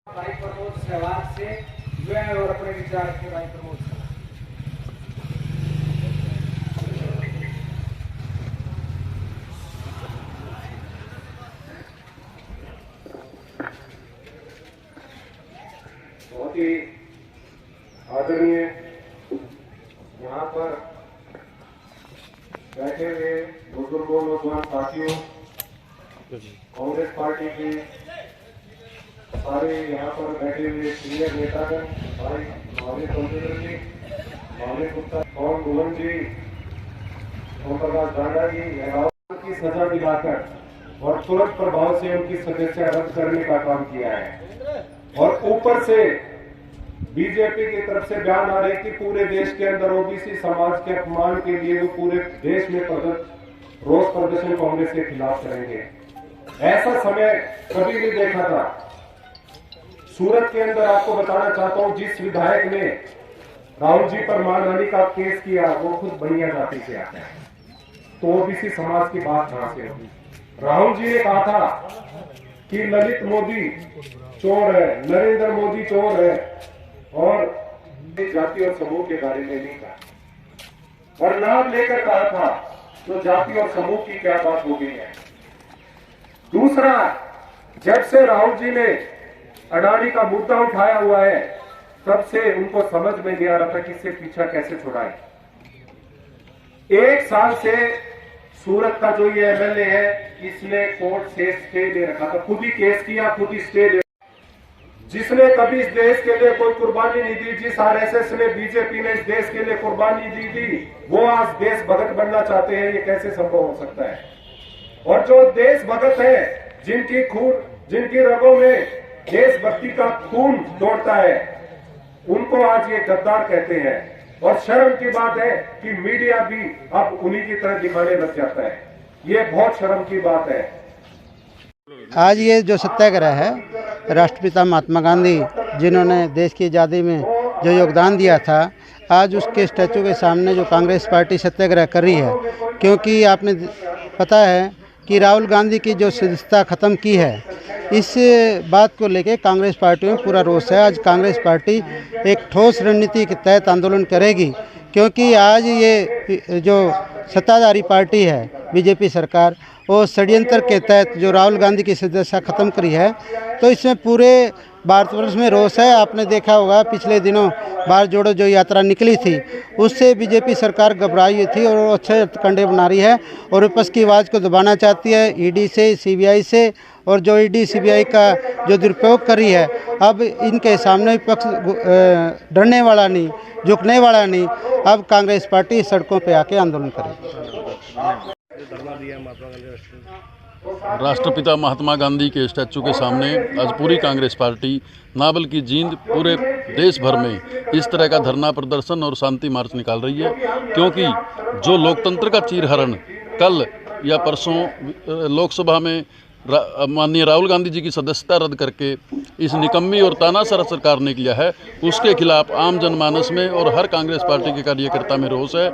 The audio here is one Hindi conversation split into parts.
भाई प्रमोद सहवाग से जो है और अपने विचार रखिए भाई प्रमोद सहवाग। बहुत ही आदरणीय यहाँ पर बैठे हुए बुजुर्गों, नौजवान साथियों, कांग्रेस पार्टी के सारे यहाँ पर बैठे हुए सीनियर नेतागण, भाई माननीय चौधरी जी, माननीय गुप्ता, पवन भुवन जी, ओम प्रकाश जांडा जी, राहुल की सजा दिलाकर और तुरंत प्रभाव से उनकी सदस्यता रद्द करने का काम किया है। और ऊपर से बीजेपी की तरफ से बयान आ रहे कि पूरे देश के अंदर ओबीसी समाज के अपमान के लिए वो पूरे देश में रोष प्रदर्शन कांग्रेस के खिलाफ करेंगे। ऐसा समय कभी नहीं देखा था। सूरत के अंदर आपको बताना चाहता हूं, जिस विधायक ने राहुल जी पर मानहानि का केस किया वो खुद बनिया जाति से आता है, तो ओबीसी समाज की बात कहां से होगी। राहुल जी ने कहा था कि ललित मोदी चोर है, नरेंद्र मोदी चोर है, और जाति और समूह के बारे में नहीं कहा और नाम लेकर कहा था, तो जाति और समूह की क्या बात हो गई है। दूसरा, जब से राहुल जी ने अडानी का मुद्दा उठाया हुआ है तब से उनको समझ में नहीं आ रहा था कि इससे पीछा कैसे छुड़ाए। एक साल से सूरत का जो ये एमएलए है, इसने कोर्ट से स्टे दे रखा था, खुद ही केस किया, खुद ही स्टे दे, जिसने कभी इस देश के लिए कोई कुर्बानी नहीं दी, जिस आरएसएस ने, बीजेपी ने इस देश के लिए कुर्बानी दी थी, वो आज देश भगत बनना चाहते हैं। ये कैसे संभव हो सकता है। और जो देश भगत है, जिनकी रगों में देशभक्ति का खून दौड़ता है, उनको आज ये गद्दार कहते हैं। और शर्म की बात है कि मीडिया भी अब उन्हीं की तरह दिखाने लग जाता है। ये बहुत शर्म की बात है। आज ये जो सत्याग्रह है, राष्ट्रपिता महात्मा गांधी जिन्होंने देश की आज़ादी में जो योगदान दिया था, आज उसके स्टैचू के सामने जो कांग्रेस पार्टी सत्याग्रह कर रही है, क्योंकि आपने पता है कि राहुल गांधी की जो सदस्यता ख़त्म की है, इस बात को लेके कांग्रेस पार्टी में पूरा रोष है। आज कांग्रेस पार्टी एक ठोस रणनीति के तहत आंदोलन करेगी, क्योंकि आज ये जो सत्ताधारी पार्टी है बीजेपी सरकार, वो षड्यंत्र के तहत जो राहुल गांधी की सदस्यता ख़त्म करी है, तो इसमें पूरे भारतवर्ष में रोष है। आपने देखा होगा पिछले दिनों भारत जोड़ो जो यात्रा निकली थी, उससे बीजेपी सरकार घबराई हुई थी और अच्छे कंडे बना रही है और विपक्ष की आवाज़ को दबाना चाहती है ईडी से, सीबीआई से, और जो ईडी सीबीआई का जो दुरुपयोग कर रही है, अब इनके सामने विपक्ष डरने वाला नहीं, झुकने वाला नहीं। अब कांग्रेस पार्टी सड़कों पर आके आंदोलन करेगी। राष्ट्रपिता महात्मा गांधी के स्टैचू के सामने आज पूरी कांग्रेस पार्टी, ना बल्कि जींद पूरे देश भर में इस तरह का धरना प्रदर्शन और शांति मार्च निकाल रही है, क्योंकि जो लोकतंत्र का चीरहरण कल या परसों लोकसभा में माननीय राहुल गांधी जी की सदस्यता रद्द करके इस निकम्मी और तानाशाह सरकार ने किया है, उसके खिलाफ आम जनमानस में और हर कांग्रेस पार्टी के कार्यकर्ता में रोष है।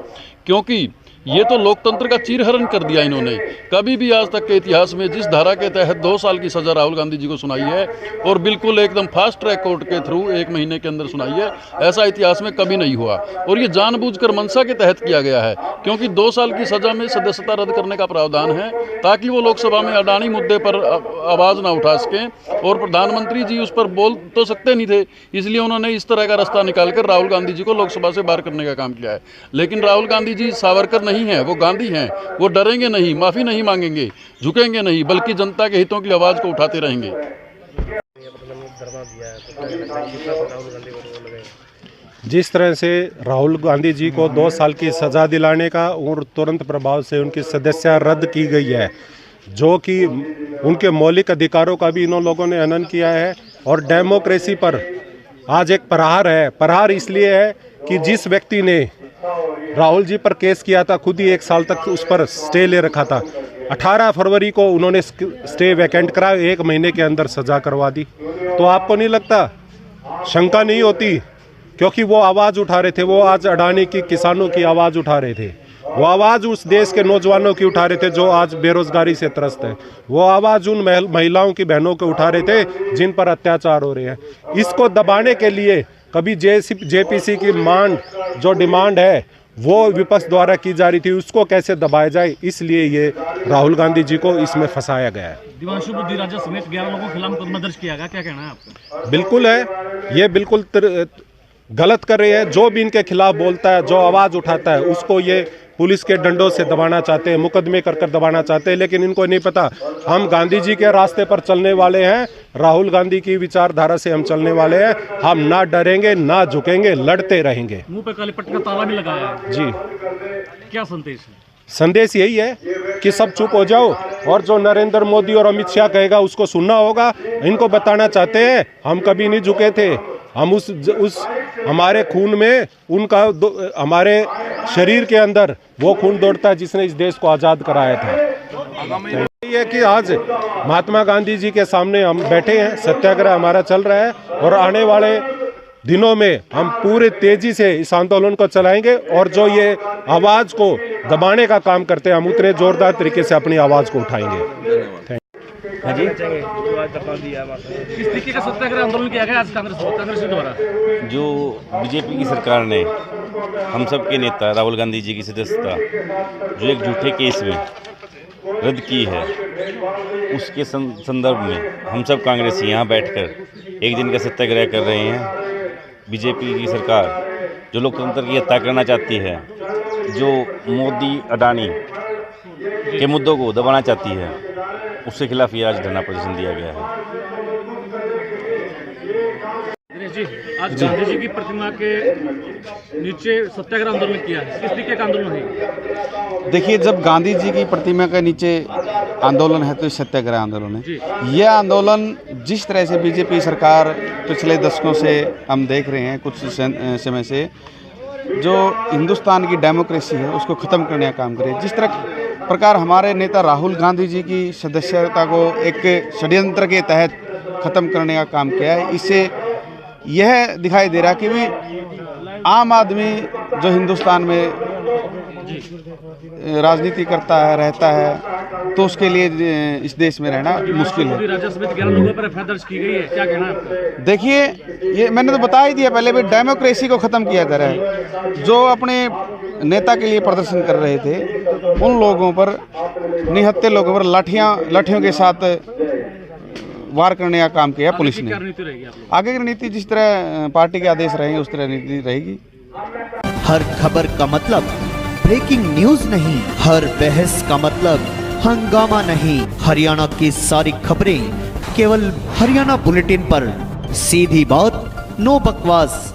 क्योंकि ये तो लोकतंत्र का चीरहरण कर दिया इन्होंने। कभी भी आज तक के इतिहास में जिस धारा के तहत 2 साल की सज़ा राहुल गांधी जी को सुनाई है, और बिल्कुल एकदम फास्ट ट्रैक कोर्ट के थ्रू 1 महीने के अंदर सुनाई है, ऐसा इतिहास में कभी नहीं हुआ। और ये जानबूझकर मंशा के तहत किया गया है, क्योंकि 2 साल की सज़ा में सदस्यता रद्द करने का प्रावधान है, ताकि वो लोकसभा में अडानी मुद्दे पर आवाज़ ना उठा सकें। और प्रधानमंत्री जी उस पर बोल तो सकते नहीं थे, इसलिए उन्होंने इस तरह का रास्ता निकालकर राहुल गांधी जी को लोकसभा से बाहर करने का काम किया है। लेकिन राहुल गांधी जी सावरकर नहीं है, वो गांधी हैं। वो डरेंगे नहीं, माफ़ी नहीं मांगेंगे, झुकेंगे नहीं, बल्कि जनता के हितों की आवाज़ को उठाते रहेंगे। जिस तरह से राहुल गांधी जी को 2 साल की सज़ा दिलाने का और तुरंत प्रभाव से उनकी सदस्यता रद्द की गई है, जो कि उनके मौलिक अधिकारों का भी इन लोगों ने हनन किया है, और डेमोक्रेसी पर आज एक प्रहार है। प्रहार इसलिए है कि जिस व्यक्ति ने राहुल जी पर केस किया था, खुद ही 1 साल तक उस पर स्टे ले रखा था, 18 फरवरी को उन्होंने स्टे वैकेंट करा, 1 महीने के अंदर सज़ा करवा दी। तो आपको नहीं लगता, शंका नहीं होती, क्योंकि वो आवाज़ उठा रहे थे, वो आज अडानी की किसानों की आवाज़ उठा रहे थे, वो आवाज़ उस देश के नौजवानों की उठा रहे थे जो आज बेरोजगारी से त्रस्त है। वो आवाज़ उन महिलाओं की बहनों को उठा रहे थे जिन पर अत्याचार हो रहे हैं। इसको दबाने के लिए कभी जेपीसी की जो डिमांड है वो विपक्ष द्वारा की जा रही थी, उसको कैसे दबाया जाए, इसलिए ये राहुल गांधी जी को इसमें फंसाया गया है। दिवांशु बुद्धिराजा समेत 11 लोगों के खिलाफ मुकदमा दर्ज किया गया, क्या कहना है आपका? बिल्कुल है, ये बिल्कुल गलत कर रहे हैं। जो भी इनके खिलाफ बोलता है, जो आवाज़ उठाता है, उसको ये पुलिस के डंडों से दबाना चाहते हैं, मुकदमे कर दबाना चाहते हैं। लेकिन इनको नहीं पता हम गांधी जी के रास्ते पर चलने वाले हैं, राहुल गांधी की विचारधारा से हम चलने वाले हैं। हम ना डरेंगे ना झुकेंगे, लड़ते रहेंगे। मुंह पे काली पट्टी का ताला भी लगाया है जी। क्या संदेश है? संदेश यही है कि सब चुप हो जाओ और जो नरेंद्र मोदी और अमित शाह कहेगा उसको सुनना होगा। इनको बताना चाहते हैं हम कभी नहीं झुके थे, हम उस हमारे खून में उनका हमारे शरीर के अंदर वो खून दौड़ता है जिसने इस देश को आज़ाद कराया था। ये कि आज महात्मा गांधी जी के सामने हम बैठे हैं, सत्याग्रह हमारा चल रहा है और आने वाले दिनों में हम पूरे तेजी से इस आंदोलन को चलाएंगे और जो ये आवाज़ को दबाने का काम करते हैं हम उतने जोरदार तरीके से अपनी आवाज़ को उठाएंगे। किस तरीके का सत्याग्रह आंदोलन किया गया आज कांग्रेस द्वारा? जो बीजेपी की सरकार ने हम सब के नेता राहुल गांधी जी की सदस्यता जो एक झूठे केस में रद्द की है, उसके संदर्भ में हम सब कांग्रेसी यहाँ बैठकर एक दिन का सत्याग्रह कर रहे हैं। बीजेपी की सरकार जो लोकतंत्र की हत्या करना चाहती है, जो मोदी अडानी के मुद्दों को दबाना चाहती है, उसके खिलाफ ये आज धरना प्रदर्शन दिया गया है। दिनेश जी, आज गांधी जी की प्रतिमा के नीचे सत्याग्रह आंदोलन किया है, किस तरीके का आंदोलन है? देखिए, जब गांधी जी की प्रतिमा के नीचे आंदोलन है तो सत्याग्रह आंदोलन है। यह आंदोलन जिस तरह से बीजेपी सरकार पिछले दशकों से हम देख रहे हैं, कुछ समय से जो हिंदुस्तान की डेमोक्रेसी है उसको ख़त्म करने का काम करे, जिस प्रकार हमारे नेता राहुल गांधी जी की सदस्यता को एक षड्यंत्र के तहत ख़त्म करने का काम किया है, इससे यह दिखाई दे रहा कि भी आम आदमी जो हिंदुस्तान में राजनीति करता है, रहता है, तो उसके लिए इस देश में रहना मुश्किल है। बुद्धिराजा समेत 11 लोगों पर एफआईआर दर्ज की गई है, क्या कहना है आपका? देखिए, ये मैंने तो बता ही दिया पहले भी, डेमोक्रेसी को ख़त्म किया जा रहा है। जो अपने नेता के लिए प्रदर्शन कर रहे थे उन लोगों पर, निहत्थे लोगों पर लाठियों के साथ वार करने का काम किया पुलिस ने। आगे की रणनीति जिस तरह पार्टी के आदेश रहेंगे उस तरह रणनीति रहेगी। हर खबर का मतलब ब्रेकिंग न्यूज नहीं, हर बहस का मतलब हंगामा नहीं। हरियाणा की सारी खबरें केवल हरियाणा बुलेटिन पर, सीधी बात, नो बकवास।